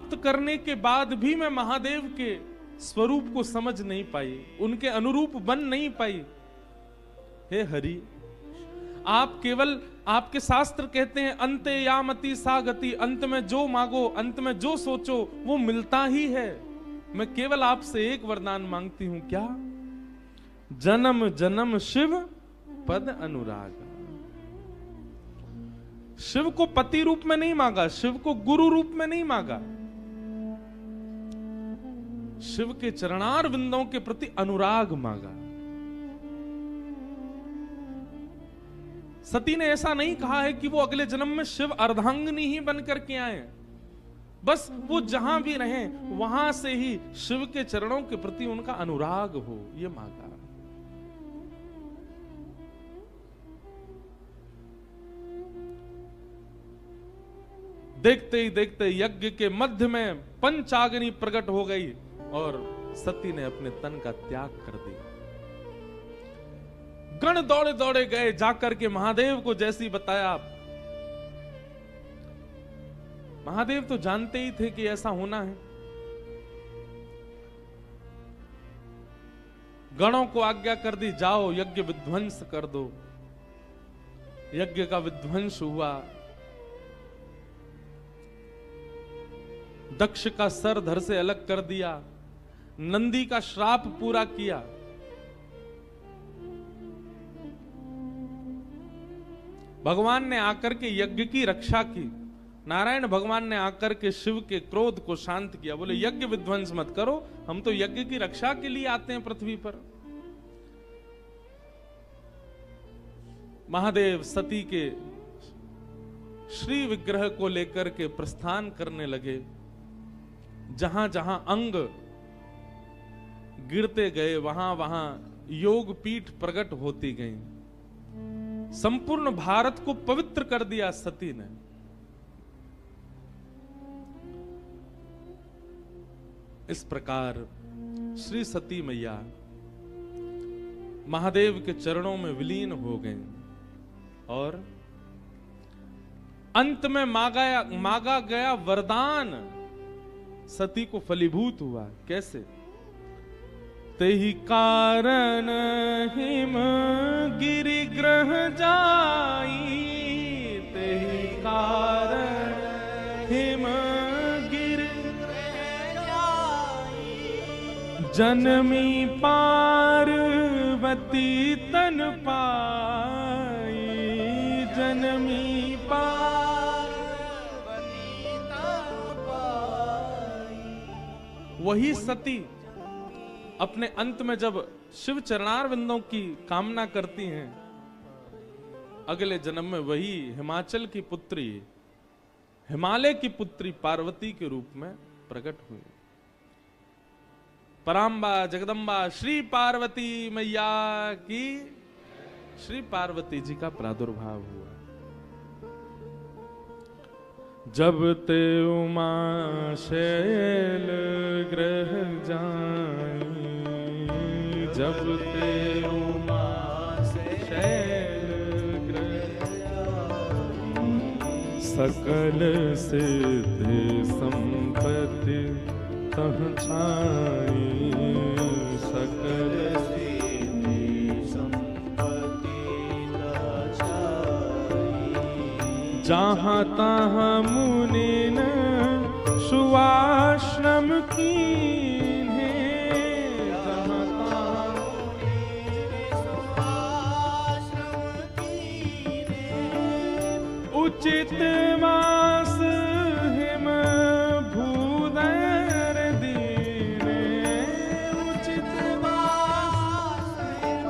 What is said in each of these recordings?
प्राप्त करने के बाद भी मैं महादेव के स्वरूप को समझ नहीं पाई, उनके अनुरूप बन नहीं पाई। हे हरि, आप केवल, आपके शास्त्र कहते हैं अंते यामति सा गति, अंत में जो मांगो, अंत में जो सोचो वो मिलता ही है। मैं केवल आपसे एक वरदान मांगती हूं, क्या? जन्म जन्म शिव पद अनुराग। शिव को पति रूप में नहीं मांगा, शिव को गुरु रूप में नहीं मांगा, शिव के चरणार विंदों के प्रति अनुराग मांगा। सती ने ऐसा नहीं कहा है कि वो अगले जन्म में शिव अर्धांगिनी ही बन करके आए, बस वो जहां भी रहें वहां से ही शिव के चरणों के प्रति उनका अनुराग हो, ये मांगा। देखते ही देखते यज्ञ के मध्य में पंचाग्नि प्रकट हो गई और सती ने अपने तन का त्याग कर दिया। गण दौड़े दौड़े गए, जाकर के महादेव को जैसी बताया। महादेव तो जानते ही थे कि ऐसा होना है। गणों को आज्ञा कर दी, जाओ यज्ञ विध्वंस कर दो। यज्ञ का विध्वंस हुआ। दक्ष का सर धड़ से अलग कर दिया, नंदी का श्राप पूरा किया। भगवान ने आकर के यज्ञ की रक्षा की। नारायण भगवान ने आकर के शिव के क्रोध को शांत किया। बोले यज्ञ विध्वंस मत करो, हम तो यज्ञ की रक्षा के लिए आते हैं पृथ्वी पर। महादेव सती के श्री विग्रह को लेकर के प्रस्थान करने लगे। जहां जहां अंग गिरते गए वहां वहां योग पीठ प्रकट होती गई। संपूर्ण भारत को पवित्र कर दिया सती ने। इस प्रकार श्री सती मैया महादेव के चरणों में विलीन हो गई और अंत में मांगा गया वरदान सती को फलीभूत हुआ। कैसे? तेहि कारण हिम गिरि ग्रह जाई, तेहि कारण हिम गिरि जनमी पार्वती तन पाई, जनमी वही सती अपने अंत में जब शिव चरणार विंदों की कामना करती हैं, अगले जन्म में वही हिमाचल की पुत्री, हिमालय की पुत्री पार्वती के रूप में प्रकट हुई। पराम्बा जगदम्बा श्री पार्वती मैया की, श्री पार्वती जी का प्रादुर्भाव हुआ। जब ते उमा शैल ग्रह जाई, जब ते उमा शैल ग्रह जाई, सकल सिद्धि संपत्ति तह छाई, सकल सिद्धि संपत्ति तह छाई। जहाँ तहाँ मुनि न सुआश्रम कीन्हे, जहाँ तहाँ मुनि सुआश्रम कीन्हे, उचित वास हिम भूदर दीने, उचित वास हिम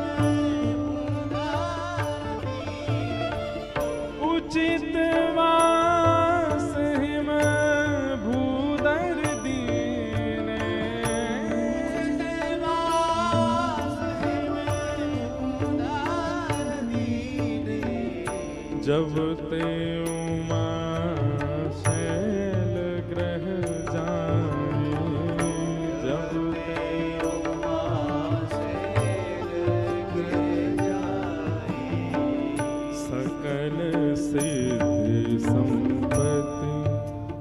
भूदर दीने, उचित वास हिम भूदर दीने, उचित वास हिम भूदर दीने। जब ते उमा शैल ग्रह जाई, जब ते उमा शैल ग्रह जाई, सकल सिद्धि संपत्ति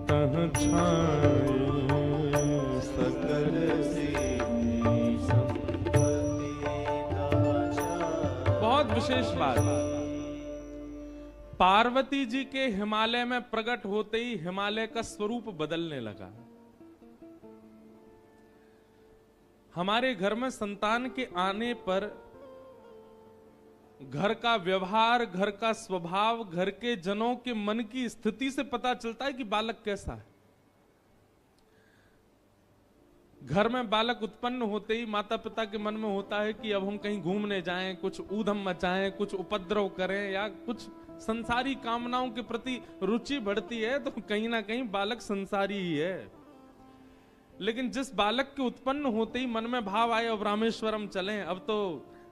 तह छाई, विशेष बात, पार्वती जी के हिमालय में प्रकट होते ही हिमालय का स्वरूप बदलने लगा। हमारे घर में संतान के आने पर घर का व्यवहार, घर का स्वभाव, घर के जनों के मन की स्थिति से पता चलता है कि बालक कैसा है। घर में बालक उत्पन्न होते ही माता पिता के मन में होता है कि अब हम कहीं घूमने जाएं, कुछ ऊधम मचाएं, कुछ उपद्रव करें या कुछ संसारी कामनाओं के प्रति रुचि बढ़ती है, तो कहीं ना कहीं बालक संसारी ही है। लेकिन जिस बालक के उत्पन्न होते ही मन में भाव आए अब रामेश्वरम चलें, अब तो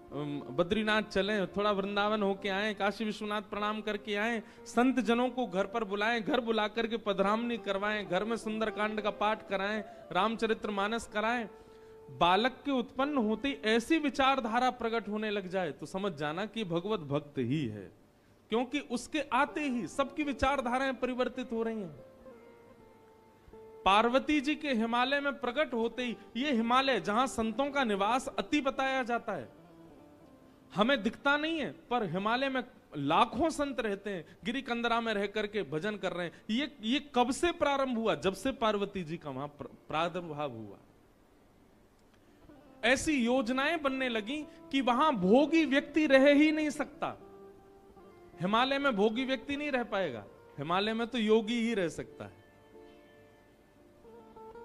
बद्रीनाथ चलें, थोड़ा वृंदावन होके आए, काशी विश्वनाथ प्रणाम करके आए, संत जनों को घर पर बुलाएं, घर बुला करके पधरामनी करवाएं, घर में सुंदरकांड का पाठ कराएं, रामचरितमानस कराएं, बालक के उत्पन्न होते ही ऐसी विचारधारा प्रकट होने लग जाए तो समझ जाना कि भगवत भक्त ही है, क्योंकि उसके आते ही सबकी विचारधाराएं परिवर्तित हो रही हैं। पार्वती जी के हिमालय में प्रकट होते ही, ये हिमालय जहां संतों का निवास अति बताया जाता है, हमें दिखता नहीं है, पर हिमालय में लाखों संत रहते हैं, गिरी कंदरा में रह करके भजन कर रहे हैं। ये कब से प्रारंभ हुआ? जब से पार्वती जी का वहां प्रादुर्भाव हुआ। ऐसी योजनाएं बनने लगी कि वहां भोगी व्यक्ति रह ही नहीं सकता। हिमालय में भोगी व्यक्ति नहीं रह पाएगा, हिमालय में तो योगी ही रह सकता है।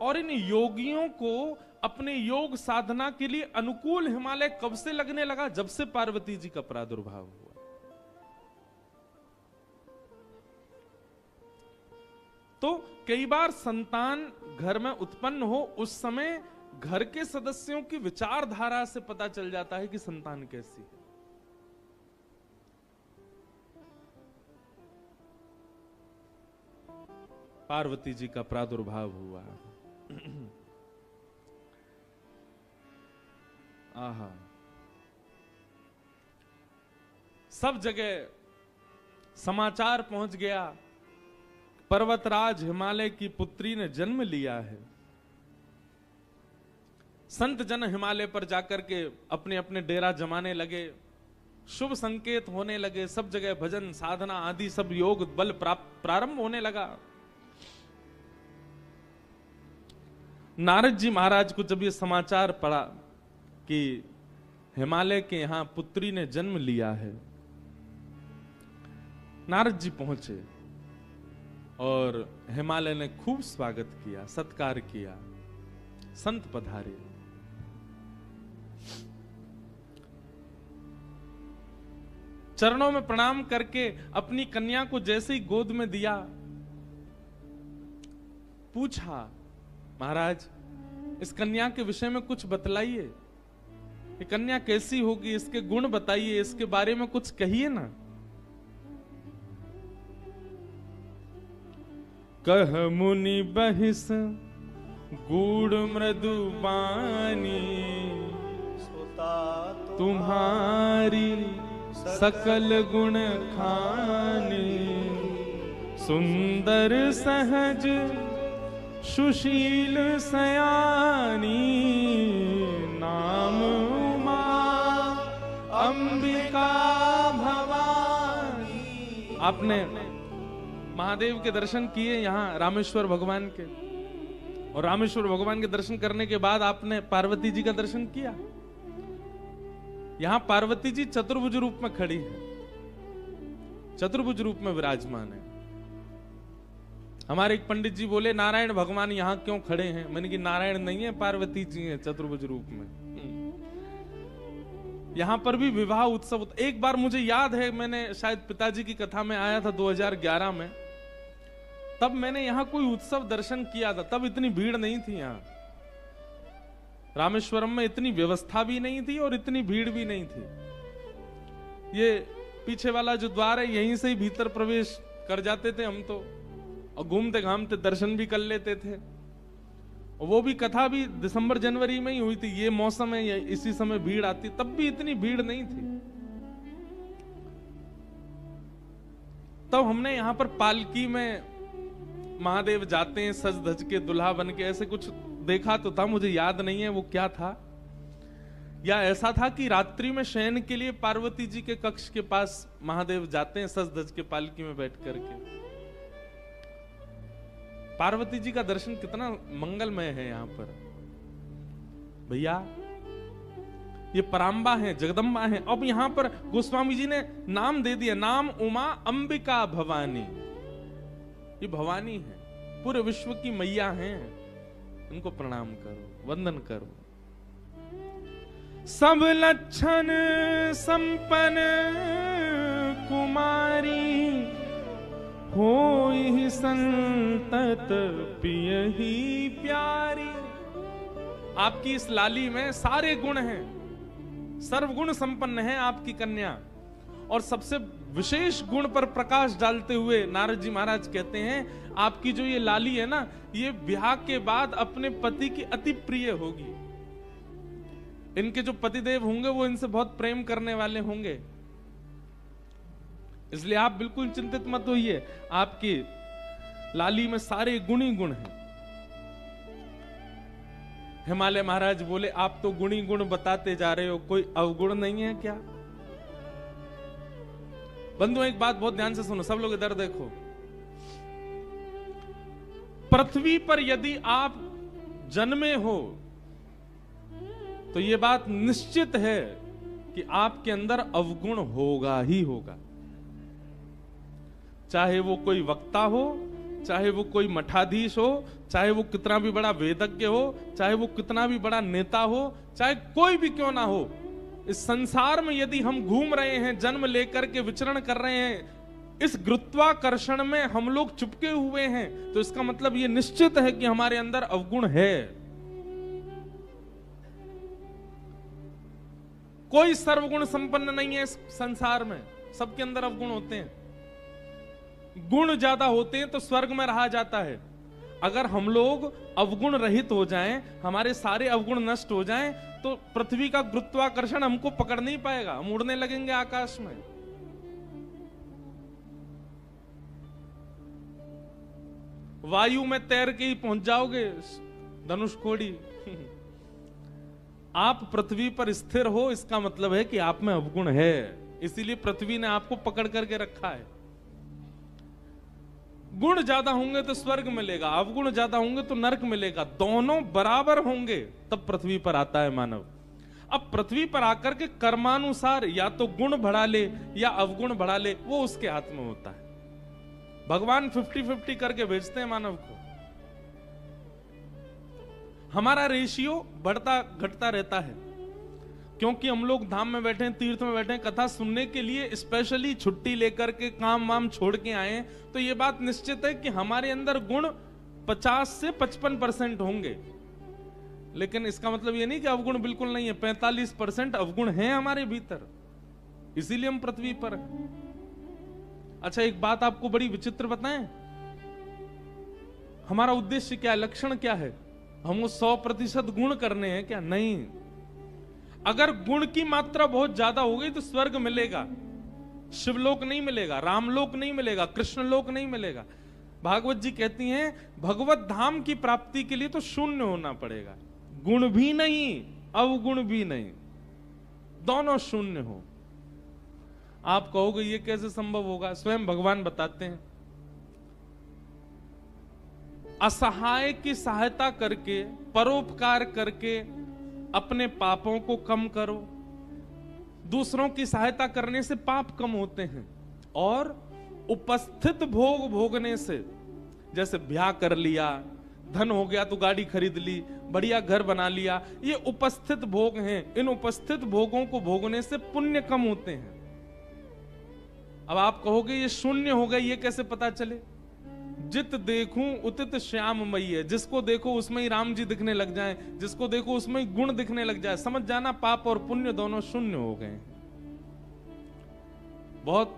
और इन योगियों को अपने योग साधना के लिए अनुकूल हिमालय कब से लगने लगा? जब से पार्वती जी का प्रादुर्भाव हुआ। तो कई बार संतान घर में उत्पन्न हो, उस समय घर के सदस्यों की विचारधारा से पता चल जाता है कि संतान कैसी है। पार्वती जी का प्रादुर्भाव हुआ। आहा, सब जगह समाचार पहुंच गया, पर्वतराज हिमालय की पुत्री ने जन्म लिया है। संत जन हिमालय पर जाकर के अपने अपने डेरा जमाने लगे, शुभ संकेत होने लगे, सब जगह भजन साधना आदि सब योग बल प्रारंभ होने लगा। नारद जी महाराज को जब ये समाचार पड़ा कि हिमालय के यहां पुत्री ने जन्म लिया है, नारद जी पहुंचे और हिमालय ने खूब स्वागत किया, सत्कार किया, संत पधारे। चरणों में प्रणाम करके अपनी कन्या को जैसे ही गोद में दिया, पूछा, महाराज इस कन्या के विषय में कुछ बतलाइए, ये कन्या कैसी होगी, इसके गुण बताइए, इसके बारे में कुछ कहिए ना। कह मुनि बहिस गूढ़ मृदु बानी, तुम्हारी सकल गुण खानी, सुंदर सहज सुशील सयानी, नाम उमा अंबिका भवानी। आपने महादेव के दर्शन किए यहाँ रामेश्वर भगवान के, और रामेश्वर भगवान के दर्शन करने के बाद आपने पार्वती जी का दर्शन किया। यहां पार्वती जी चतुर्भुज रूप में खड़ी है, चतुर्भुज रूप में विराजमान है। हमारे एक पंडित जी बोले, नारायण भगवान यहाँ क्यों खड़े हैं? मैंने कि नारायण नहीं है, पार्वती जी हैं चतुर्भुज रूप में। यहां पर भी विवाह उत्सव। एक बार मुझे याद है, मैंने शायद पिताजी की कथा में आया था 2011 में, तब मैंने यहाँ कोई उत्सव दर्शन किया था। तब इतनी भीड़ नहीं थी यहाँ रामेश्वरम में, इतनी व्यवस्था भी नहीं थी और इतनी भीड़ भी नहीं थी। ये पीछे वाला जो द्वार है, यहीं से ही भीतर प्रवेश कर जाते थे हम तो, और घूमते घामते दर्शन भी कर लेते थे। और वो भी कथा भी दिसंबर जनवरी में ही हुई थी, ये मौसम है, इसी समय भीड़ आती, तब भी इतनी भीड़ नहीं थी। तब हमने यहां पर पालकी में महादेव जाते हैं सज धज के, दुल्हा बन के, ऐसे कुछ देखा तो था, मुझे याद नहीं है वो क्या था। या ऐसा था कि रात्रि में शयन के लिए पार्वती जी के कक्ष के पास महादेव जाते हैं सज धज के पालकी में बैठ करके। पार्वती जी का दर्शन कितना मंगलमय है यहाँ पर भैया। ये पराम्बा है, जगदम्बा है। अब यहां पर गोस्वामी जी ने नाम दे दिया, नाम उमा अंबिका भवानी। ये भवानी है, पूरे विश्व की मैया हैं। इनको प्रणाम करो, वंदन करो। सब लक्षण संपन्न कुमारी, होई संतत पियहि प्यारी। आपकी इस लाली में सारे गुण हैं, सर्वगुण संपन्न है आपकी कन्या। और सबसे विशेष गुण पर प्रकाश डालते हुए नारद जी महाराज कहते हैं, आपकी जो ये लाली है ना, ये ब्याह के बाद अपने पति की अति प्रिय होगी। इनके जो पतिदेव होंगे वो इनसे बहुत प्रेम करने वाले होंगे। इसलिए आप बिल्कुल चिंतित मत होइए, आपकी लाली में सारे गुण ही गुण हैं। हिमालय महाराज बोले, आप तो गुणी गुण बताते जा रहे हो, कोई अवगुण नहीं है क्या? बंधुओं एक बात बहुत ध्यान से सुनो, सब लोग इधर देखो। पृथ्वी पर यदि आप जन्मे हो तो यह बात निश्चित है कि आपके अंदर अवगुण होगा ही होगा। चाहे वो कोई वक्ता हो, चाहे वो कोई मठाधीश हो, चाहे वो कितना भी बड़ा वेदज्ञ हो, चाहे वो कितना भी बड़ा नेता हो, चाहे कोई भी क्यों ना हो, इस संसार में यदि हम घूम रहे हैं, जन्म लेकर के विचरण कर रहे हैं, इस गुरुत्वाकर्षण में हम लोग चिपके हुए हैं, तो इसका मतलब ये निश्चित है कि हमारे अंदर अवगुण है। कोई सर्वगुण संपन्न नहीं है इस संसार में, सबके अंदर अवगुण होते हैं। गुण ज्यादा होते हैं तो स्वर्ग में रहा जाता है। अगर हम लोग अवगुण रहित हो जाएं, हमारे सारे अवगुण नष्ट हो जाएं, तो पृथ्वी का गुरुत्वाकर्षण हमको पकड़ नहीं पाएगा, हम उड़ने लगेंगे आकाश में। वायु में तैर के ही पहुंच जाओगे धनुषकोडी। आप पृथ्वी पर स्थिर हो, इसका मतलब है कि आप में अवगुण है, इसीलिए पृथ्वी ने आपको पकड़ करके रखा है। गुण ज्यादा होंगे तो स्वर्ग मिलेगा, अवगुण ज्यादा होंगे तो नरक मिलेगा। दोनों बराबर होंगे तब पृथ्वी पर आता है मानव। अब पृथ्वी पर आकर के कर्मानुसार या तो गुण बढ़ा ले या अवगुण बढ़ा ले, वो उसके हाथ में होता है। भगवान 50-50 करके भेजते हैं मानव को। हमारा रेशियो बढ़ता घटता रहता है, क्योंकि हम लोग धाम में बैठे हैं, तीर्थ में बैठे हैं, कथा सुनने के लिए स्पेशली छुट्टी लेकर के काम वाम छोड़ के आए, तो ये बात निश्चित है कि हमारे अंदर गुण 50 से 55% होंगे। लेकिन इसका मतलब ये नहीं कि अवगुण बिल्कुल नहीं है। 45% अवगुण हैं हमारे भीतर, इसीलिए हम पृथ्वी पर हैं। अच्छा, एक बात आपको बड़ी विचित्र बताएं, हमारा उद्देश्य क्या है, लक्षण क्या है? हमको 100% गुण करने हैं क्या? नहीं। अगर गुण की मात्रा बहुत ज्यादा हो गई तो स्वर्ग मिलेगा, शिवलोक नहीं मिलेगा, रामलोक नहीं मिलेगा, कृष्णलोक नहीं मिलेगा। भागवत जी कहती हैं, भगवत धाम की प्राप्ति के लिए तो शून्य होना पड़ेगा, गुण भी नहीं अवगुण भी नहीं, दोनों शून्य हो। आप कहोगे ये कैसे संभव होगा? स्वयं भगवान बताते हैं, असहाय की सहायता करके, परोपकार करके अपने पापों को कम करो। दूसरों की सहायता करने से पाप कम होते हैं, और उपस्थित भोग भोगने से, जैसे ब्याह कर लिया, धन हो गया तो गाड़ी खरीद ली, बढ़िया घर बना लिया, ये उपस्थित भोग हैं। इन उपस्थित भोगों को भोगने से पुण्य कम होते हैं। अब आप कहोगे ये शून्य हो गए, ये कैसे पता चले? जित देखूं उतित श्याम मई है, जिसको देखो उसमें ही राम जी दिखने लग जाएं, जिसको देखो उसमें ही गुण दिखने लग जाए, समझ जाना पाप और पुण्य दोनों शून्य हो गए। बहुत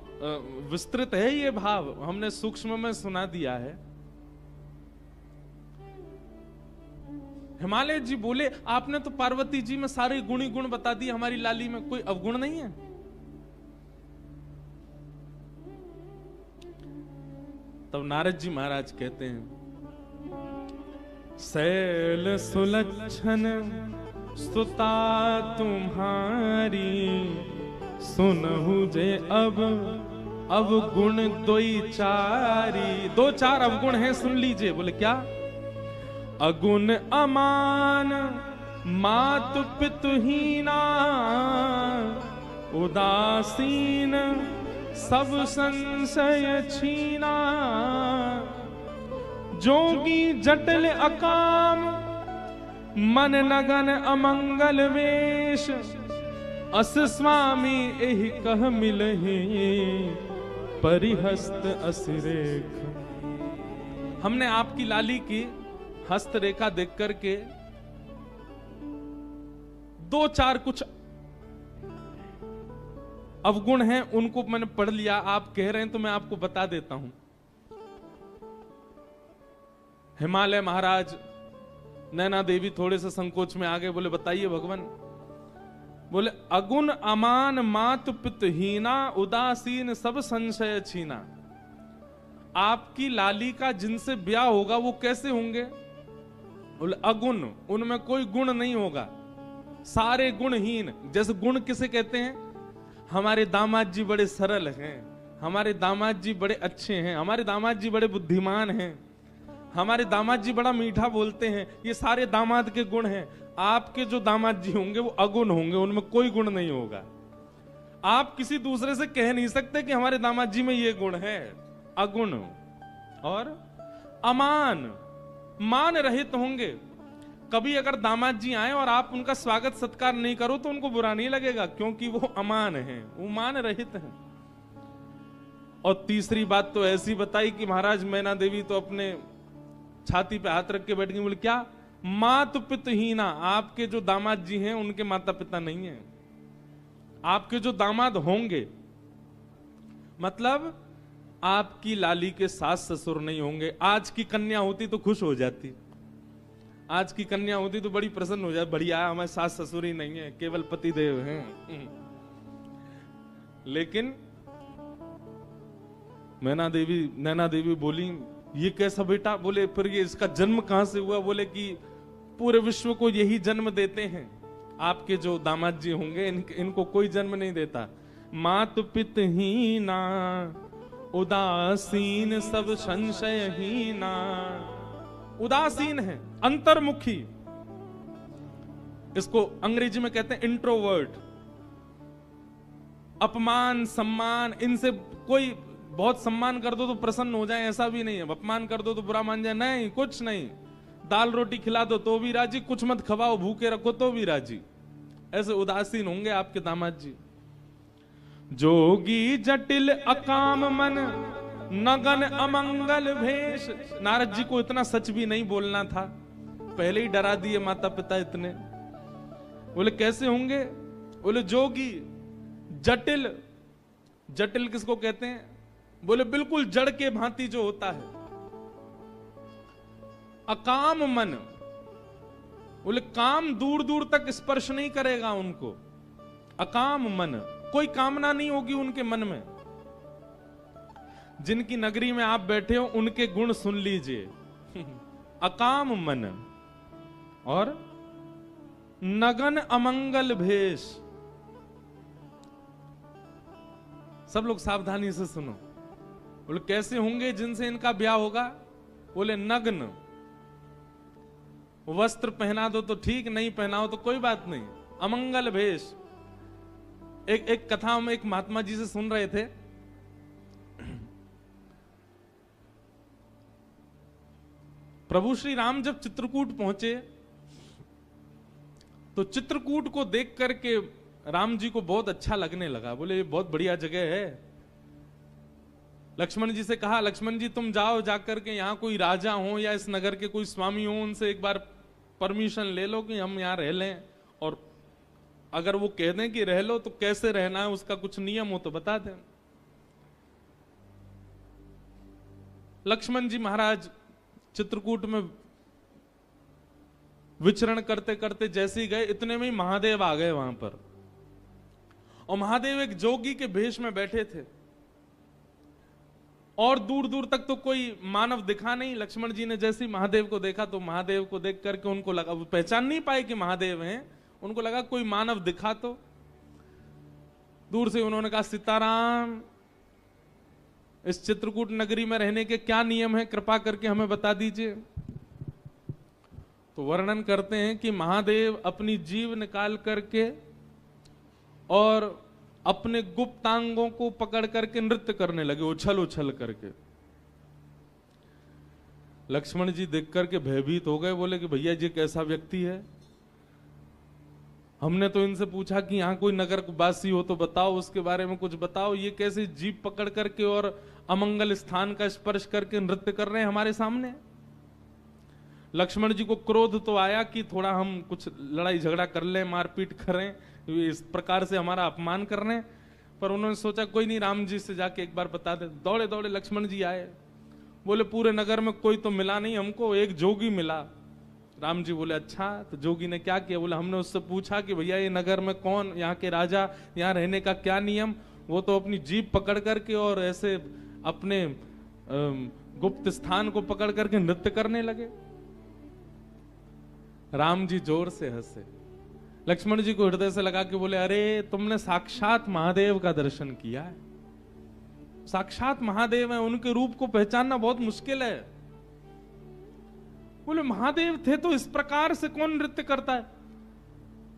विस्तृत है ये भाव, हमने सूक्ष्म में सुना दिया है। हिमालय जी बोले, आपने तो पार्वती जी में सारे गुणी गुण बता दिए, हमारी लाली में कोई अवगुण नहीं है। तब नारद जी महाराज कहते हैं, शैल सुलक्षण सुता तुम्हारी सुनहु जे अब गुण दोई चारी। दो चार अवगुण हैं, सुन लीजिए। बोले क्या? अगुण अमान मातु पितुहीना, उदासीन सब संशय छीना। जोगी जटिल अकाम मन नगन अमंगल वेश, अस स्वामी एहि कह मिलहि परिहस्त असिरेख। हमने आपकी लाली की हस्तरेखा देख करके दो चार कुछ अवगुण हैं, उनको मैंने पढ़ लिया। आप कह रहे हैं तो मैं आपको बता देता हूं। हिमालय महाराज नैना देवी थोड़े से संकोच में आ गए। बोले बताइए भगवान। बोले अगुण अमान मात पितहीना, उदासीन सब संशय छीना। आपकी लाली का जिनसे ब्याह होगा वो कैसे होंगे? बोले अगुण, उनमें कोई गुण नहीं होगा, सारे गुणहीन। जैसे गुण किसे कहते हैं? हमारे दामाद जी बड़े सरल हैं, हमारे दामाद जी बड़े अच्छे हैं, हमारे दामाद जी बड़े बुद्धिमान हैं, हमारे दामाद जी बड़ा मीठा बोलते हैं। ये सारे दामाद के गुण हैं। आपके जो दामाद जी होंगे वो अगुण होंगे, उनमें कोई गुण नहीं होगा। आप किसी दूसरे से कह नहीं सकते कि हमारे दामाद जी में ये गुण है। अगुण और अमान, मान रहित होंगे। कभी अगर दामाद जी आए और आप उनका स्वागत सत्कार नहीं करो तो उनको बुरा नहीं लगेगा, क्योंकि वो अमान हैं, वो मान रहित हैं। और तीसरी बात तो ऐसी बताई कि महाराज मैना देवी तो अपने छाती पे हाथ रख के बैठ गई। बोले क्या? मातु पितहीना। आपके जो दामाद जी हैं उनके माता पिता नहीं हैं। आपके जो दामाद होंगे मतलब आपकी लाली के सास ससुर नहीं होंगे। आज की कन्या होती तो खुश हो जाती, आज की कन्या होती तो बड़ी प्रसन्न हो जाती। बढ़िया, हमारे सास ससुर ही नहीं है, केवल पति देव हैं। लेकिन नैना देवी बोली ये कैसा बेटा? बोले फिर ये इसका जन्म कहां से हुआ? बोले कि पूरे विश्व को यही जन्म देते हैं। आपके जो दामाद जी होंगे इनको कोई जन्म नहीं देता। मातु पितहीना, उदासीन सब संशयहीना। उदासीन है, अंतर्मुखी। इसको अंग्रेजी में कहते हैं इंट्रोवर्ट। अपमान सम्मान इनसे कोई, बहुत सम्मान कर दो तो प्रसन्न हो जाए ऐसा भी नहीं है, अपमान कर दो तो बुरा मान जाए, नहीं, कुछ नहीं। दाल रोटी खिला दो तो भी राजी, कुछ मत खवाओ भूखे रखो तो भी राजी। ऐसे उदासीन होंगे आपके दामाद जी। जोगी जटिल अकाम मन नगन अमंगल भेष। नारद जी को इतना सच भी नहीं बोलना था, पहले ही डरा दिए माता पिता इतने। बोले कैसे होंगे? बोले जोगी जटिल। जटिल किसको कहते हैं? बोले बिल्कुल जड़ के भांति जो होता है। अकाम मन, बोले काम दूर दूर तक स्पर्श नहीं करेगा उनको। अकाम मन, कोई कामना नहीं होगी उनके मन में। जिनकी नगरी में आप बैठे हो उनके गुण सुन लीजिए। अकाम मन और नगन अमंगल भेष। सब लोग सावधानी से सुनो। बोले कैसे होंगे जिनसे इनका ब्याह होगा? बोले नग्न। वस्त्र पहना दो तो ठीक, नहीं पहनाओ तो कोई बात नहीं। अमंगल भेष। एक कथा हम एक महात्मा जी से सुन रहे थे। प्रभु श्री राम जब चित्रकूट पहुंचे तो चित्रकूट को देख करके राम जी को बहुत अच्छा लगने लगा। बोले ये बहुत बढ़िया जगह है। लक्ष्मण जी से कहा, लक्ष्मण जी तुम जाओ, जाकर के यहाँ कोई राजा हो या इस नगर के कोई स्वामी हो, उनसे एक बार परमिशन ले लो कि हम यहाँ रह लें, और अगर वो कह दें कि रह लो तो कैसे रहना है उसका कुछ नियम हो तो बता दें। लक्ष्मण जी महाराज चित्रकूट में विचरण करते करते जैसे ही गए, इतने में ही महादेव आ गए वहां पर। और महादेव एक जोगी के भेष में बैठे थे और दूर दूर तक तो कोई मानव दिखा नहीं। लक्ष्मण जी ने जैसे ही महादेव को देखा तो महादेव को देख करके उनको लगा, वो पहचान नहीं पाए कि महादेव हैं, उनको लगा कोई मानव दिखा तो। दूर से उन्होंने कहा, सीताराम, इस चित्रकूट नगरी में रहने के क्या नियम है, कृपा करके हमें बता दीजिए। तो वर्णन करते हैं कि महादेव अपनी जीभ निकाल करके और अपने गुप्तांगों को पकड़ करके नृत्य करने लगे, उछल उछल करके। लक्ष्मण जी देख करके भयभीत हो गए, बोले कि भैया जी कैसा व्यक्ति है, हमने तो इनसे पूछा कि यहाँ कोई नगरवासी हो तो बताओ, उसके बारे में कुछ बताओ, ये कैसे जीभ पकड़ करके और अमंगल स्थान का स्पर्श करके नृत्य कर रहे हैं हमारे सामने। लक्ष्मण जी को क्रोध तो आया कि थोड़ा हम कुछ लड़ाई झगड़ा कर लें, मारपीट करें, इस प्रकार से हमारा अपमान कर रहे हैं। पर उन्होंने सोचा कोई नहीं, राम जी से जाके एक बार बता दे। दौड़े दौड़े लक्ष्मण जी आए, बोले पूरे नगर में कोई तो मिला नहीं हमको, एक जोगी मिला। राम जी बोले अच्छा, तो जोगी ने क्या किया? बोले हमने उससे पूछा कि भैया ये नगर में कौन, यहाँ के राजा, यहाँ रहने का क्या नियम? वो तो अपनी जीभ पकड़ करके और ऐसे अपने गुप्त स्थान को पकड़ करके नृत्य करने लगे। राम जी जोर से हंसे, लक्ष्मण जी को हृदय से लगा के बोले, अरे तुमने साक्षात महादेव का दर्शन किया है, साक्षात महादेव है, उनके रूप को पहचानना बहुत मुश्किल है। बोले महादेव थे तो इस प्रकार से कौन नृत्य करता है?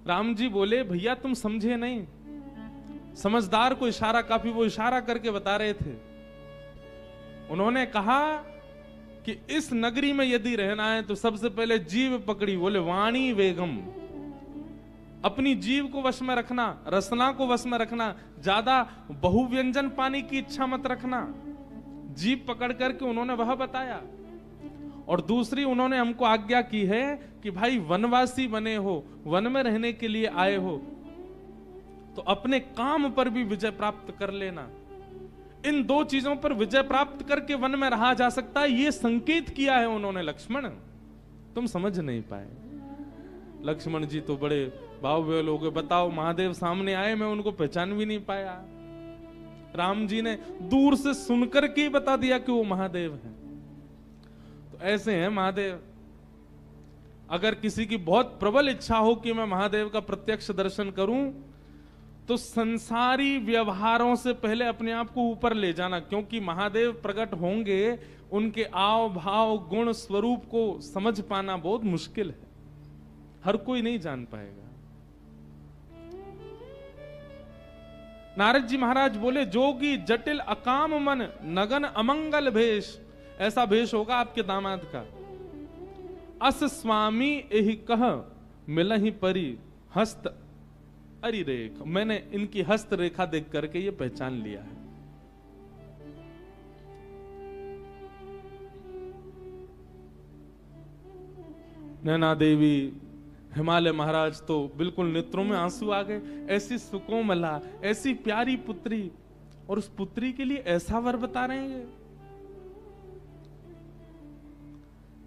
राम जी बोले, भैया तुम समझे नहीं, समझदार को इशारा काफी, वो इशारा करके बता रहे थे। उन्होंने कहा कि इस नगरी में यदि रहना है तो सबसे पहले जीभ पकड़ी, बोले वाणी वेगम, अपनी जीभ को वश में रखना, रसना को वश में रखना, ज्यादा बहुव्यंजन पाने की इच्छा मत रखना। जीभ पकड़ करके उन्होंने वह बताया। और दूसरी उन्होंने हमको आज्ञा की है कि भाई वनवासी बने हो, वन में रहने के लिए आए हो, तो अपने काम पर भी विजय प्राप्त कर लेना। इन दो चीजों पर विजय प्राप्त करके वन में रहा जा सकता है, ये संकेत किया है उन्होंने। लक्ष्मण तुम समझ नहीं पाए। लक्ष्मण जी तो बड़े भाव हो गए, बताओ महादेव सामने आए, मैं उनको पहचान भी नहीं पाया। राम जी ने दूर से सुनकर के बता दिया कि वो महादेव हैं। तो ऐसे हैं महादेव। अगर किसी की बहुत प्रबल इच्छा हो कि मैं महादेव का प्रत्यक्ष दर्शन करूं, तो संसारी व्यवहारों से पहले अपने आप को ऊपर ले जाना, क्योंकि महादेव प्रकट होंगे, उनके आव भाव गुण स्वरूप को समझ पाना बहुत मुश्किल है, हर कोई नहीं जान पाएगा। नारद जी महाराज बोले, जोगी जटिल अकाम मन नगन अमंगल भेष, ऐसा भेष होगा आपके दामाद का। अस स्वामी एहि कह मिलहि परी हस्त अरि रेख, मैंने इनकी हस्त रेखा देख करके ये पहचान लिया है। नैना देवी, हिमालय महाराज तो बिल्कुल नेत्रों में आंसू आ गए। ऐसी सुकोमला, ऐसी प्यारी पुत्री, और उस पुत्री के लिए ऐसा वर बता रहे हैं।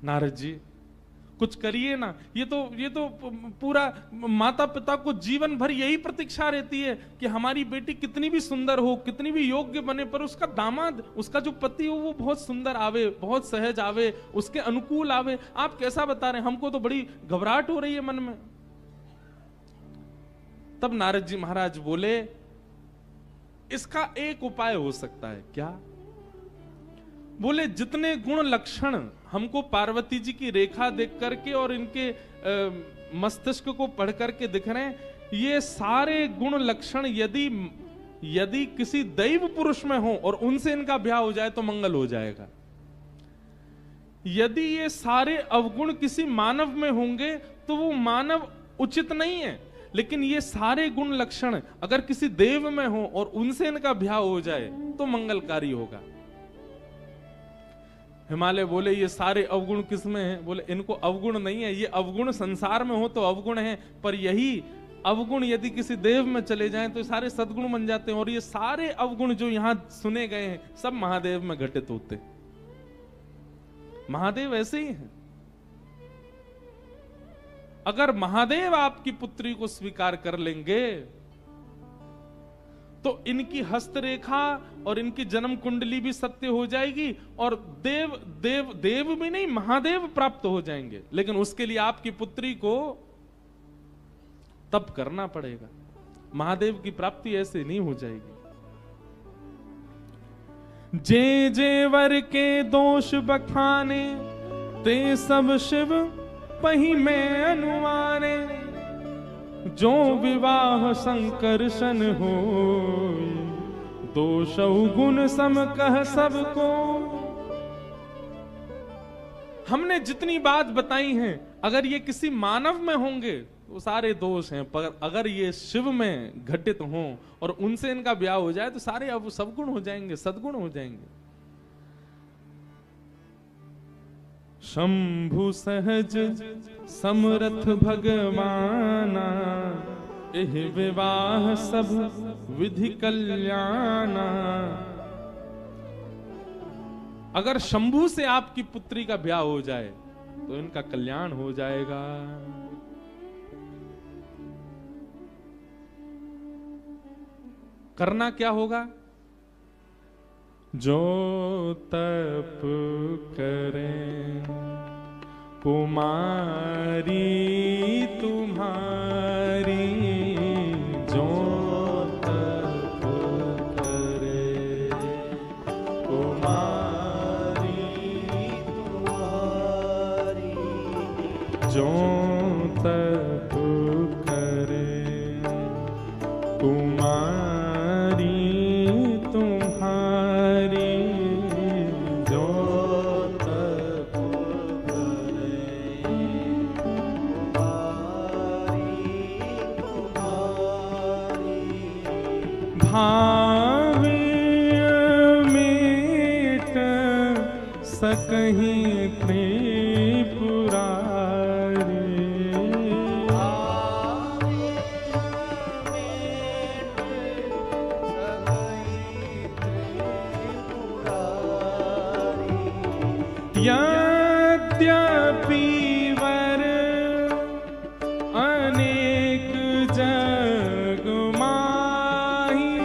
नारद जी कुछ करिए ना, ये तो पूरा माता पिता को जीवन भर यही प्रतीक्षा रहती है कि हमारी बेटी कितनी भी सुंदर हो, कितनी भी योग्य बने, पर उसका दामाद, उसका जो पति हो वो बहुत सुंदर आवे, बहुत सहज आवे, उसके अनुकूल आवे। आप कैसा बता रहे हैं? हमको तो बड़ी घबराहट हो रही है मन में। तब नारद जी महाराज बोले, इसका एक उपाय हो सकता है। क्या? बोले जितने गुण लक्षण हमको पार्वती जी की रेखा देख करके और इनके मस्तिष्क को पढ़ करके दिख रहे हैं, ये सारे गुण लक्षण यदि किसी दैव पुरुष में हो और उनसे इनका ब्याह हो जाए तो मंगल हो जाएगा। यदि ये सारे अवगुण किसी मानव में होंगे तो वो मानव उचित नहीं है, लेकिन ये सारे गुण लक्षण अगर किसी देव में हो और उनसे इनका ब्याह हो जाए तो मंगलकारी होगा। हिमालय बोले, ये सारे अवगुण किसमें हैं? बोले इनको अवगुण नहीं है, ये अवगुण संसार में हो तो अवगुण है, पर यही अवगुण यदि किसी देव में चले जाएं तो सारे सद्गुण बन जाते हैं। और ये सारे अवगुण जो यहां सुने गए हैं सब महादेव में घटित होते। महादेव ऐसे ही हैं। अगर महादेव आपकी पुत्री को स्वीकार कर लेंगे तो इनकी हस्तरेखा और इनकी जन्म कुंडली भी सत्य हो जाएगी, और देव भी नहीं, महादेव प्राप्त हो जाएंगे। लेकिन उसके लिए आपकी पुत्री को तप करना पड़ेगा। महादेव की प्राप्ति ऐसे नहीं हो जाएगी। जे जे वर के दोष बखाने, ते सब शिव पही में अनुमाने। जो विवाह संकर्षण हो, दोष गुण सम कह सबको। हमने जितनी बात बताई है, अगर ये किसी मानव में होंगे वो सारे दोष हैं, पर अगर ये शिव में घटित हों और उनसे इनका ब्याह हो जाए तो सारे अब सद्गुण हो जाएंगे, सद्गुण हो जाएंगे। शंभु सहज समरथ भगवाना, एह विवाह सब विधि कल्याणा। अगर शंभु से आपकी पुत्री का ब्याह हो जाए तो इनका कल्याण हो जाएगा। करना क्या होगा? जो तप करें कुमारी तुम्हारी, जो तप करे कुमारी तुम्हारी, जो तप करे कुमारी सकहीं त्रिपुरारी। यद्यपि वर अनेक जग माही,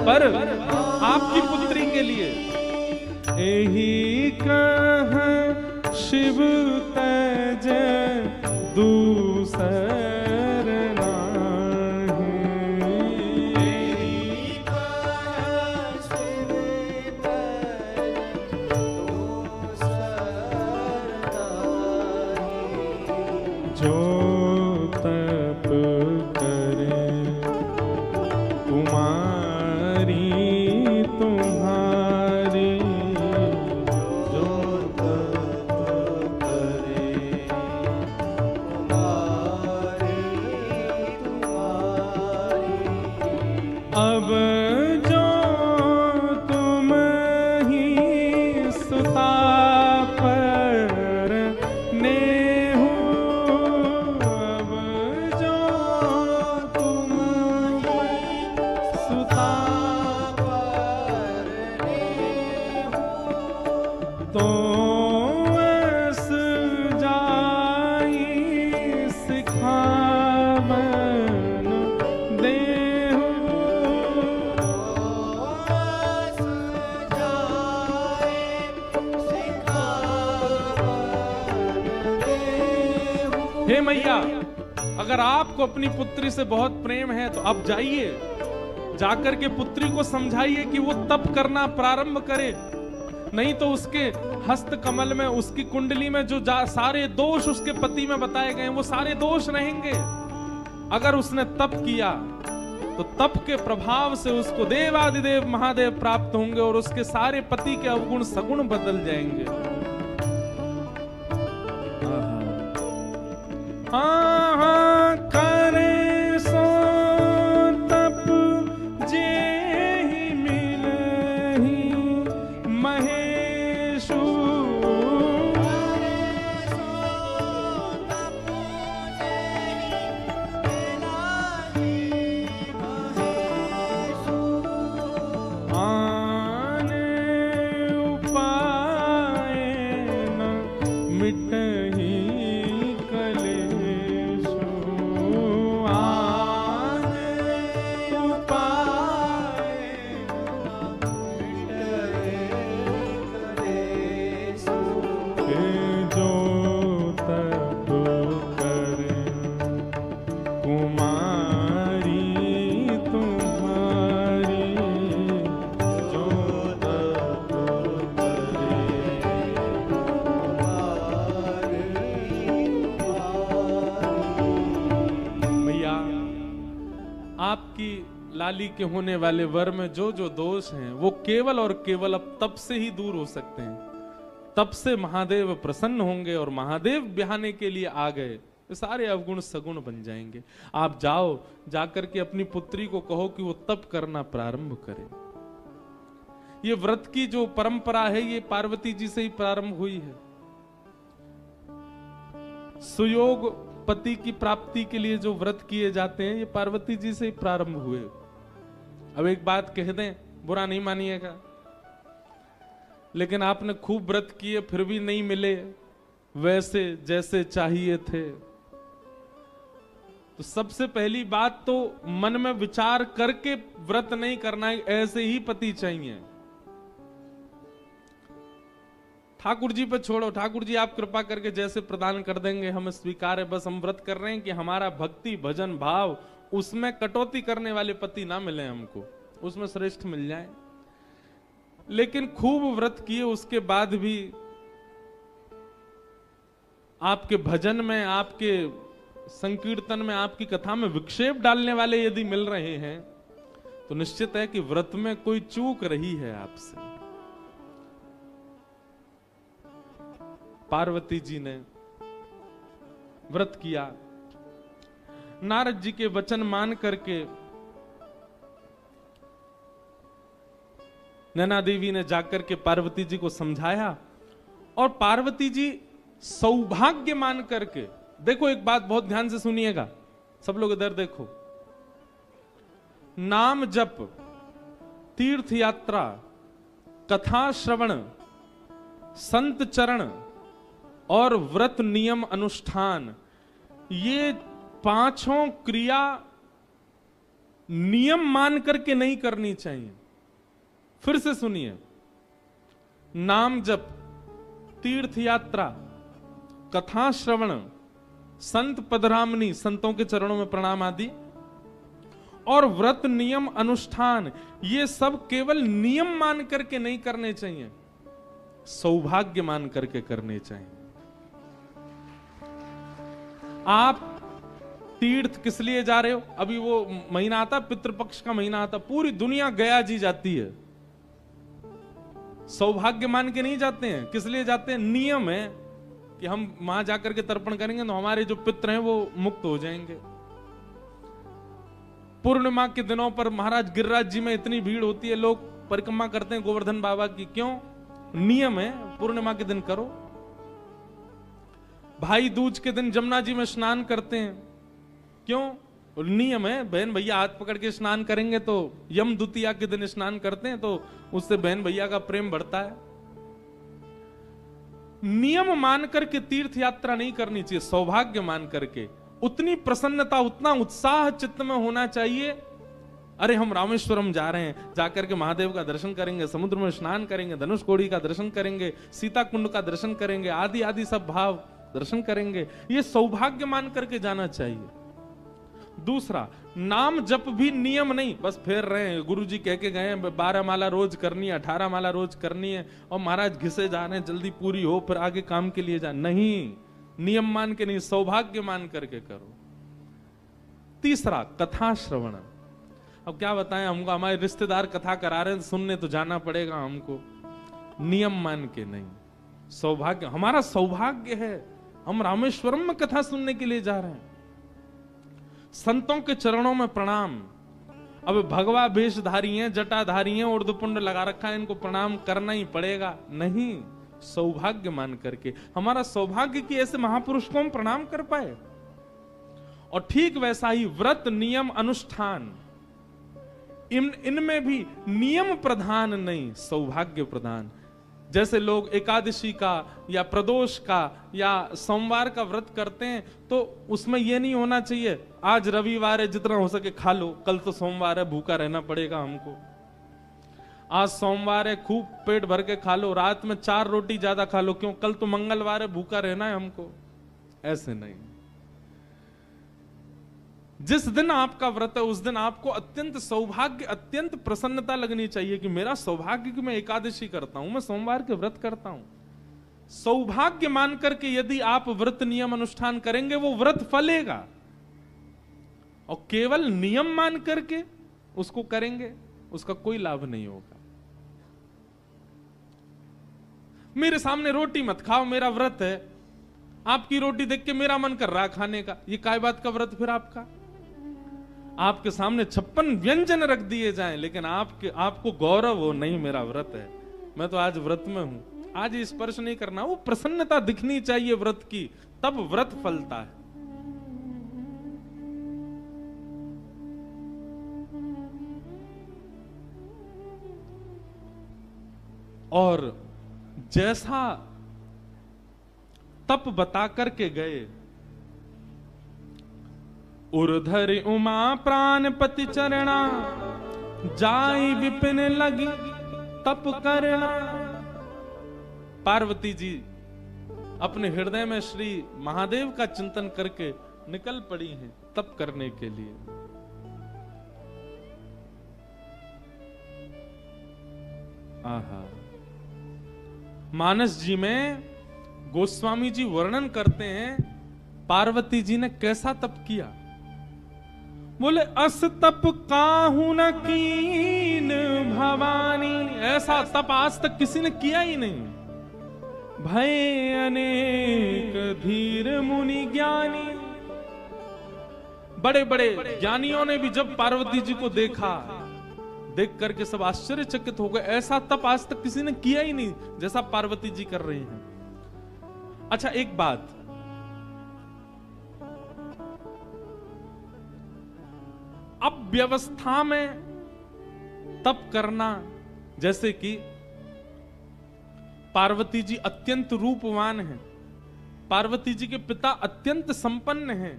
पर आपकी पुत्री के लिए यही कह शिव तज दूसर नाही। यही कह शिव तज दूसर नाही। जो तप करे कुमारी तुम्हारी, जो तप करे कुमारी तुम्हारी। अब जो तुम ही सुता पर नेहु, अब जो तुम ही सुता तो ऐस जाई सिखावन देहु। हे मैया, अगर आपको अपनी पुत्री से बहुत प्रेम है तो आप जाइए, जाकर के पुत्री को समझाइए कि वो तप करना प्रारंभ करे, नहीं तो उसके हस्त कमल में, उसकी कुंडली में जो सारे दोष उसके पति में बताए गए वो सारे दोष रहेंगे। अगर उसने तप किया तो तप के प्रभाव से उसको देवादिदेव महादेव प्राप्त होंगे और उसके सारे पति के अवगुण सगुण बदल जाएंगे। हाँ करे सो तप जे ही मिलहि महेशु। कुमारी तुम्हारी जो तप करे। भैया, आपकी लाली के होने वाले वर में जो जो दोष हैं वो केवल और केवल अब तप से ही दूर हो सकते हैं। तब से महादेव प्रसन्न होंगे और महादेव ब्याहने के लिए आ गए, तो सारे अवगुण सगुण बन जाएंगे। आप जाओ, जाकर के अपनी पुत्री को कहो कि वो तप करना प्रारंभ करे। ये व्रत की जो परंपरा है ये पार्वती जी से ही प्रारंभ हुई है। सुयोग पति की प्राप्ति के लिए जो व्रत किए जाते हैं ये पार्वती जी से ही प्रारंभ हुए। अब एक बात कह दें, बुरा नहीं मानिएगा, लेकिन आपने खूब व्रत किए फिर भी नहीं मिले वैसे जैसे चाहिए थे, तो सबसे पहली बात तो मन में विचार करके व्रत नहीं करना है, ऐसे ही पति चाहिए। ठाकुर जी पे छोड़ो, ठाकुर जी आप कृपा करके जैसे प्रदान कर देंगे हमें स्वीकार है। बस हम व्रत कर रहे हैं कि हमारा भक्ति भजन भाव उसमें कटौती करने वाले पति ना मिले हमको, उसमें श्रेष्ठ मिल जाए। लेकिन खूब व्रत किए उसके बाद भी आपके भजन में, आपके संकीर्तन में, आपकी कथा में विक्षेप डालने वाले यदि मिल रहे हैं तो निश्चित है कि व्रत में कोई चूक रही है आपसे। पार्वती जी ने व्रत किया, नारद जी के वचन मान करके नैना देवी ने जाकर के पार्वती जी को समझाया और पार्वती जी सौभाग्य मान करके, देखो एक बात बहुत ध्यान से सुनिएगा सब लोग, इधर देखो, नाम जप, तीर्थ यात्रा, कथा श्रवण, संत चरण और व्रत नियम अनुष्ठान, ये पांचों क्रिया नियम मान करके नहीं करनी चाहिए। फिर से सुनिए, नाम जप, तीर्थ यात्रा, कथा श्रवण, संत पदरामनी, संतों के चरणों में प्रणाम आदि, और व्रत नियम अनुष्ठान, ये सब केवल नियम मान करके नहीं करने चाहिए, सौभाग्य मान करके करने चाहिए। आप तीर्थ किस लिए जा रहे हो? अभी वो महीना आता, पितृपक्ष का महीना आता, पूरी दुनिया गया जी जाती है, सौभाग्य मान के नहीं जाते हैं। किस लिए जाते हैं? नियम है कि हम वहां जाकर के तर्पण करेंगे तो हमारे जो पितृ हैं वो मुक्त हो जाएंगे। पूर्णिमा के दिनों पर महाराज गिरिराज जी में इतनी भीड़ होती है, लोग परिक्रमा करते हैं गोवर्धन बाबा की, क्यों? नियम है, पूर्णिमा के दिन करो। भाई दूज के दिन जमुना जी में स्नान करते हैं, क्यों? नियम है, बहन भैया हाथ पकड़ के स्नान करेंगे तो यम द्वितीया के दिन स्नान करते हैं तो उससे बहन भैया का प्रेम बढ़ता है। नियम मान करके तीर्थ यात्रा नहीं करनी चाहिए, सौभाग्य मान करके। उतनी प्रसन्नता, उतना उत्साह चित्त में होना चाहिए, अरे हम रामेश्वरम जा रहे हैं, जाकर के महादेव का दर्शन करेंगे, समुद्र में स्नान करेंगे, धनुष कोड़ी का दर्शन करेंगे, सीता कुंड का दर्शन करेंगे, आदि आदि सब भाव दर्शन करेंगे, ये सौभाग्य मान करके जाना चाहिए। दूसरा, नाम जप भी नियम नहीं, बस फेर रहे हैं, गुरुजी कह के गए 12 माला रोज करनी है, 18 माला रोज करनी है, और महाराज घिसे जा रहे हैं, जल्दी पूरी हो फिर आगे काम के लिए जा, नहीं, नियम मान के नहीं, सौभाग्य मान करके करो। तीसरा, कथा श्रवण। अब क्या बताएं, हमको हमारे रिश्तेदार कथा करा रहे हैं, सुनने तो जाना पड़ेगा हमको, नियम मान के नहीं, सौभाग्य, हमारा सौभाग्य है, हम रामेश्वरम में कथा सुनने के लिए जा रहे हैं। संतों के चरणों में प्रणाम। अब भगवा वेशधारी हैं, जटाधारी हैं, उर्दपुंड लगा रखा है, इनको प्रणाम करना ही पड़ेगा, नहीं, सौभाग्य मान करके। हमारा सौभाग्य कि ऐसे महापुरुष को हम प्रणाम कर पाए। और ठीक वैसा ही व्रत नियम अनुष्ठान, इनमें भी नियम प्रधान नहीं, सौभाग्य प्रधान। जैसे लोग एकादशी का या प्रदोष का या सोमवार का व्रत करते हैं तो उसमें यह नहीं होना चाहिए आज रविवार है जितना हो सके खा लो, कल तो सोमवार है भूखा रहना पड़ेगा हमको, आज सोमवार है खूब पेट भर के खा लो, रात में 4 रोटी ज्यादा खा लो, क्यों? कल तो मंगलवार है भूखा रहना है हमको। ऐसे नहीं, जिस दिन आपका व्रत है उस दिन आपको अत्यंत सौभाग्य, अत्यंत प्रसन्नता लगनी चाहिए कि मेरा सौभाग्य कि मैं एकादशी करता हूं, मैं सोमवार के व्रत करता हूं। सौभाग्य मान करके यदि आप व्रत नियम अनुष्ठान करेंगे वो व्रत फलेगा, और केवल नियम मान करके उसको करेंगे उसका कोई लाभ नहीं होगा। मेरे सामने रोटी मत खाओ, मेरा व्रत है, आपकी रोटी देख के मेरा मन कर रहा खाने का, ये काय बात का व्रत फिर आपका? आपके सामने 56 व्यंजन रख दिए जाएं, लेकिन आपको गौरव हो नहीं मेरा व्रत है, मैं तो आज व्रत में हूं, आज स्पर्श नहीं करना। वो प्रसन्नता दिखनी चाहिए व्रत की, तब व्रत फलता है। और जैसा तप बता करके गए, उर्धरि उमा प्राणपति चरणा, जाई विपिन लगी तप करना। पार्वती जी अपने हृदय में श्री महादेव का चिंतन करके निकल पड़ी हैं तप करने के लिए। आहा, मानस जी में गोस्वामी जी वर्णन करते हैं पार्वती जी ने कैसा तप किया। बोले अस तप काहू न कीन भवानी, ऐसा तप आज तक किसी ने किया ही नहीं। भय अनेक धीर मुनि ज्ञानी, बड़े बड़े ज्ञानियों ने भी जब पार्वती जी को देखा, देख करके सब आश्चर्यचकित हो गए। ऐसा तप आज तक किसी ने किया ही नहीं जैसा पार्वती जी कर रही हैं। अच्छा, एक बात, अब व्यवस्था में तप करना, जैसे कि पार्वती जी अत्यंत रूपवान हैं, पार्वती जी के पिता अत्यंत संपन्न हैं,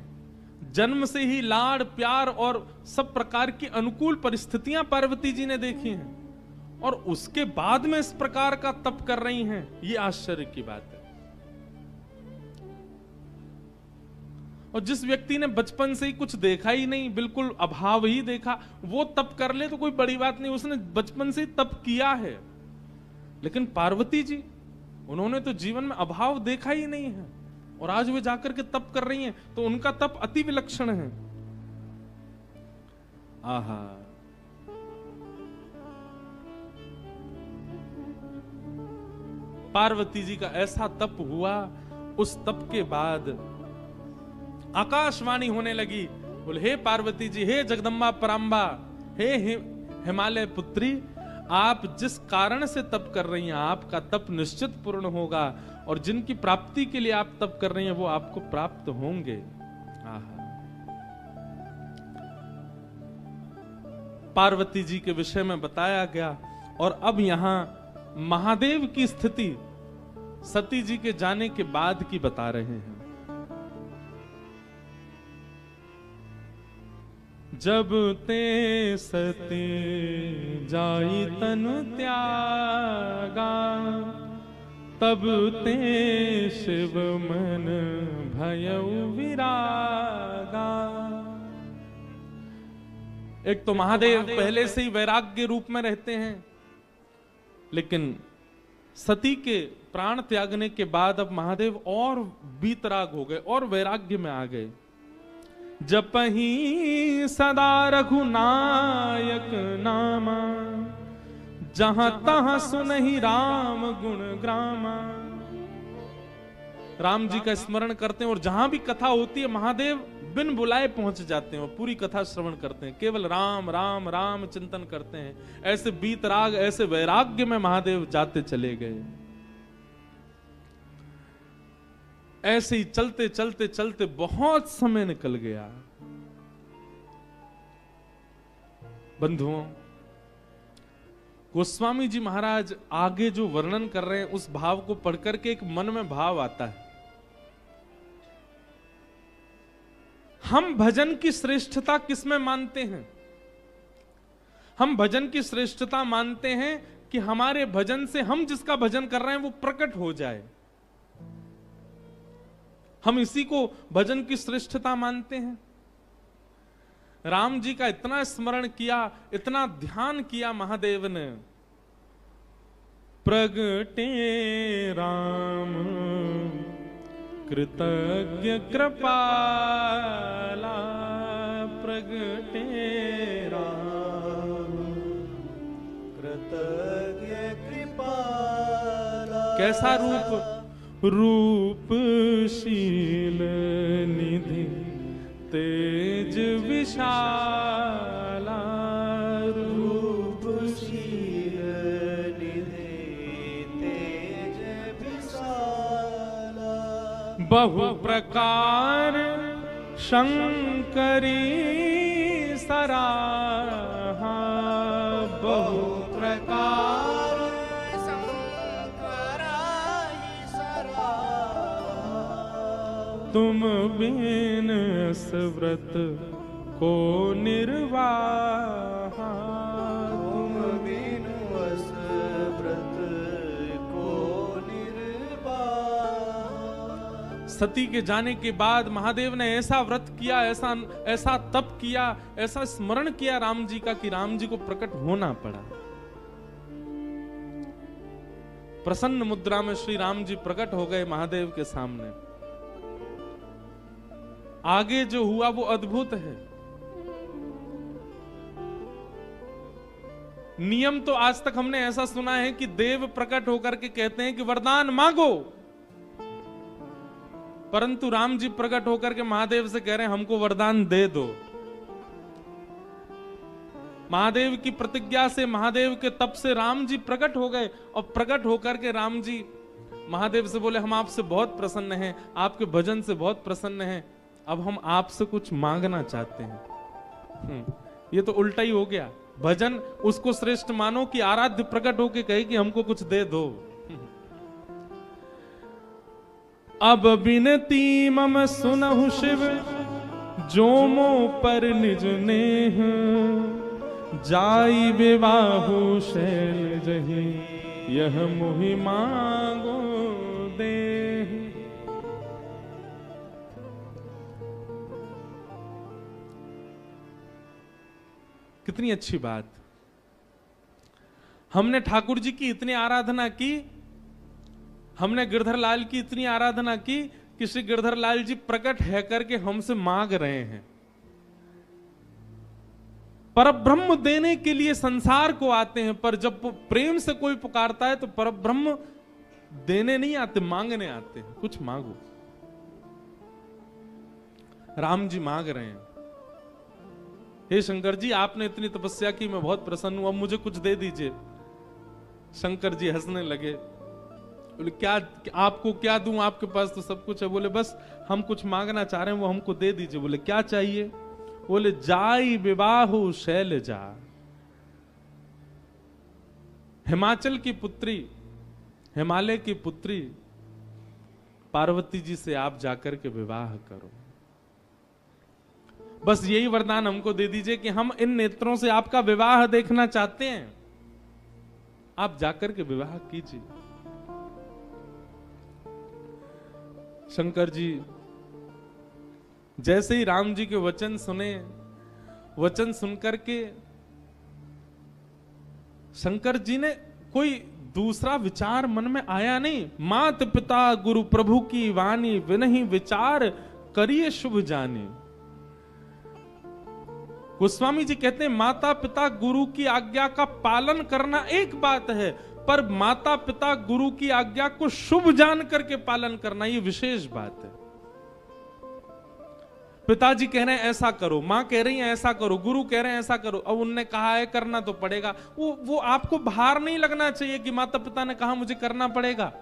जन्म से ही लाड़ प्यार और सब प्रकार की अनुकूल परिस्थितियां पार्वती जी ने देखी हैं, और उसके बाद में इस प्रकार का तप कर रही हैं, ये आश्चर्य की बात है। और जिस व्यक्ति ने बचपन से ही कुछ देखा ही नहीं, बिल्कुल अभाव ही देखा, वो तप कर ले तो कोई बड़ी बात नहीं, उसने बचपन से ही तप किया है। लेकिन पार्वती जी, उन्होंने तो जीवन में अभाव देखा ही नहीं है, और आज वे जाकर के तप कर रही हैं, तो उनका तप अति विलक्षण है। आहा, पार्वती जी का ऐसा तप हुआ, उस तप के बाद आकाशवाणी होने लगी। बोले हे पार्वती जी, हे जगदम्बा पराम्बा, हे हिमालय पुत्री, आप जिस कारण से तप कर रही हैं आपका तप निश्चित पूर्ण होगा, और जिनकी प्राप्ति के लिए आप तप कर रही हैं वो आपको प्राप्त होंगे। आहा, पार्वती जी के विषय में बताया गया। और अब यहां महादेव की स्थिति सती जी के जाने के बाद की बता रहे हैं। जब ते सती जाई तनु त्यागा, तब ते शिव मन भयउ विरागा। एक तो महादेव पहले से ही वैराग्य रूप में रहते हैं, लेकिन सती के प्राण त्यागने के बाद अब महादेव और बीतराग हो गए और वैराग्य में आ गए। जपहि सदा रघुनायक नामा, जहां तहां सुनहि राम गुण ग्रामा। राम जी का स्मरण करते हैं, और जहां भी कथा होती है महादेव बिन बुलाए पहुंच जाते हैं और पूरी कथा श्रवण करते हैं, केवल राम राम राम चिंतन करते हैं। ऐसे बीतराग, ऐसे वैराग्य में महादेव जाते चले गए। ऐसे ही चलते चलते चलते बहुत समय निकल गया। बंधुओं, गोस्वामी जी महाराज आगे जो वर्णन कर रहे हैं उस भाव को पढ़कर के एक मन में भाव आता है। हम भजन की श्रेष्ठता किसमें मानते हैं? हम भजन की श्रेष्ठता मानते हैं कि हमारे भजन से हम जिसका भजन कर रहे हैं वो प्रकट हो जाए। हम इसी को भजन की श्रेष्ठता मानते हैं। राम जी का इतना स्मरण किया, इतना ध्यान किया महादेव ने। प्रगटे राम कृतज्ञ कृपाला, प्रगटे राम कृतज्ञ कृपाला। कैसा रूप? रूपशील निधि तेज विशाला, रूपशील निधि तेज विशाला। बहु प्रकार शंकरी सराहा, बहु प्रकार शंकराई सराहा। तुम बिन अस व्रत को निर्वाहा, तुम बिन अस व्रत को निर्वाहा। सती के जाने के बाद महादेव ने ऐसा व्रत किया, ऐसा तप किया, ऐसा स्मरण किया राम जी का कि राम जी को प्रकट होना पड़ा। प्रसन्न मुद्रा में श्री राम जी प्रकट हो गए महादेव के सामने। आगे जो हुआ वो अद्भुत है। नियम तो आज तक हमने ऐसा सुना है कि देव प्रकट होकर के कहते हैं कि वरदान मांगो, परंतु राम जी प्रकट होकर के महादेव से कह रहे हैं हमको वरदान दे दो। महादेव की प्रतिज्ञा से, महादेव के तप से राम जी प्रकट हो गए, और प्रकट होकर के राम जी महादेव से बोले हम आपसे बहुत प्रसन्न हैं, आपके भजन से बहुत प्रसन्न हैं, अब हम आपसे कुछ मांगना चाहते हैं। ये तो उल्टा ही हो गया। भजन उसको श्रेष्ठ मानो कि आराध्य प्रकट होके कहे कि हमको कुछ दे दो। अब बिनती मम सुनहु शिव, जो मो पर निज नेह, जाई विवाहु शैल जहि, यह मोहि मांगो दे। कितनी अच्छी बात। हमने ठाकुर जी की इतनी आराधना की, हमने गिरधर लाल की इतनी आराधना की कि श्री गिरधर लाल जी प्रकट है करके हमसे मांग रहे हैं। परब्रह्म देने के लिए संसार को आते हैं, पर जब प्रेम से कोई पुकारता है तो परब्रह्म देने नहीं आते, मांगने आते हैं। कुछ मांगो। राम जी मांग रहे हैं, हे शंकर जी आपने इतनी तपस्या की, मैं बहुत प्रसन्न हूं, अब मुझे कुछ दे दीजिए। शंकर जी हंसने लगे, बोले क्या, आपको क्या दूं, आपके पास तो सब कुछ है। बोले बस हम कुछ मांगना चाह रहे हैं, वो हमको दे दीजिए। बोले क्या चाहिए? बोले जाई विवाहु शैलजा, हिमाचल की पुत्री, हिमालय की पुत्री पार्वती जी से आप जाकर के विवाह करो। बस यही वरदान हमको दे दीजिए कि हम इन नेत्रों से आपका विवाह देखना चाहते हैं, आप जाकर के विवाह कीजिए। शंकर जी जैसे ही राम जी के वचन सुने, वचन सुनकर के शंकर जी ने कोई दूसरा विचार मन में आया नहीं। मात पिता गुरु प्रभु की वाणी, विनहि विचार करिए शुभ जानी। गोस्वामी जी कहते हैं माता पिता गुरु की आज्ञा का पालन करना एक बात है, पर माता पिता गुरु की आज्ञा को शुभ जान करके पालन करना ये विशेष बात है। पिताजी कह रहे हैं ऐसा करो, मां कह रही है ऐसा करो, गुरु कह रहे हैं ऐसा करो, अब उनने कहा है करना तो पड़ेगा। वो आपको भार नहीं लगना चाहिए कि माता पिता ने कहा मुझे करना पड़ेगा।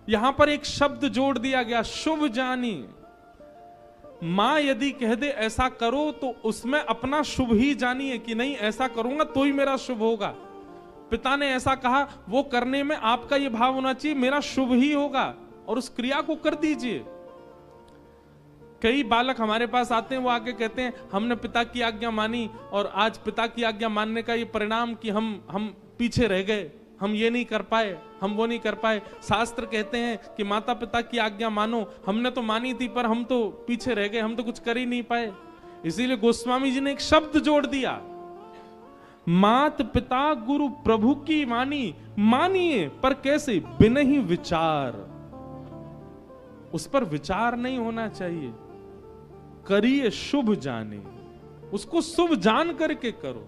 यहां पर एक शब्द जोड़ दिया गया, शुभ जानी। मां यदि कह दे ऐसा करो तो उसमें अपना शुभ ही जानिए कि नहीं ऐसा करूंगा तो ही मेरा शुभ होगा। पिता ने ऐसा कहा, वो करने में आपका यह भाव होना चाहिए मेरा शुभ ही होगा, और उस क्रिया को कर दीजिए। कई बालक हमारे पास आते हैं, वो आके कहते हैं हमने पिता की आज्ञा मानी और आज पिता की आज्ञा मानने का ये परिणाम कि हम पीछे रह गए, हम ये नहीं कर पाए, हम वो नहीं कर पाए। शास्त्र कहते हैं कि माता पिता की आज्ञा मानो, हमने तो मानी थी पर हम तो पीछे रह गए, हम तो कुछ कर ही नहीं पाए। इसीलिए गोस्वामी जी ने एक शब्द जोड़ दिया, मात पिता गुरु प्रभु की मानी, मानिए पर कैसे, बिना ही विचार। उस पर विचार नहीं होना चाहिए, करिए शुभ जाने, उसको शुभ जान करके करो।